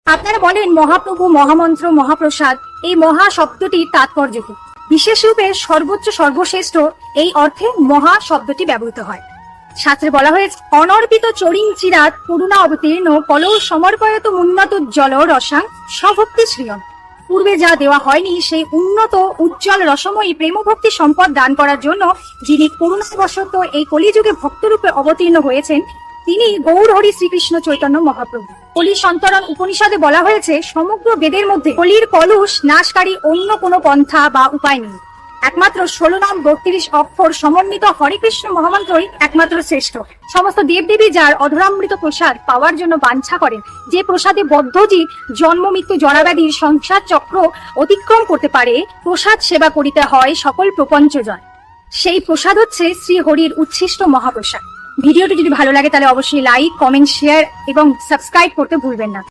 আপনারা বলেন মহাপ্রভু, মহামন্ত্র, মহাপ্রসাদ, এই মহা শব্দটির তাৎপর্য কি? বিশেষ রূপে সর্বোচ্চ, সর্বশ্রেষ্ঠ এই অর্থে মহা শব্দটি ব্যবহৃত হয়। শাস্ত্রে বলা হয়েছে, অনর্পিত চরিং চিরাত করুণা অবতীর্ণ কলৌ সমর্পয়ত উন্নত জল রসাং স্বভক্তি শ্রিয়ন। পূর্বে যা দেওয়া হয়নি সেই উন্নত উজ্জ্বল রসময়ী প্রেমভক্তি সম্পদ দান করার জন্য যিনি করুণাবশত এই কলিযুগে ভক্তরূপে অবতীর্ণ হয়েছেন, তিনি গৌর হরি শ্রীকৃষ্ণ চৈতন্য মহাপ্রভু। কলি সন্তরণ উপনিষদে বলা হয়েছে, সমগ্র বেদের মধ্যে কলির কলুষ নাশকারী অন্য কোনো পন্থা বা উপায় নেই। একমাত্র 16 নাম 32 অক্ষর সমন্বিত হরে কৃষ্ণ মহামন্ত্রই একমাত্র শ্রেষ্ঠ। সমস্ত দেবদেবী যার অধরামৃত প্রসাদ পাওয়ার জন্য বাঞ্ছা করেন, যে প্রসাদে বদ্ধজীব জন্ম মৃত্যু জরাব্যাধির সংসার চক্র অতিক্রম করতে পারে, প্রসাদ সেবা করিতে হয় সকল প্রপঞ্চজন। সেই প্রসাদ হচ্ছে শ্রী হরির উচ্ছিষ্ট মহাপ্রসাদ। ভিডিওটি যদি ভালো লাগে তাহলে অবশ্যই লাইক, কমেন্ট, শেয়ার এবং সাবস্ক্রাইব করতে ভুলবেন না।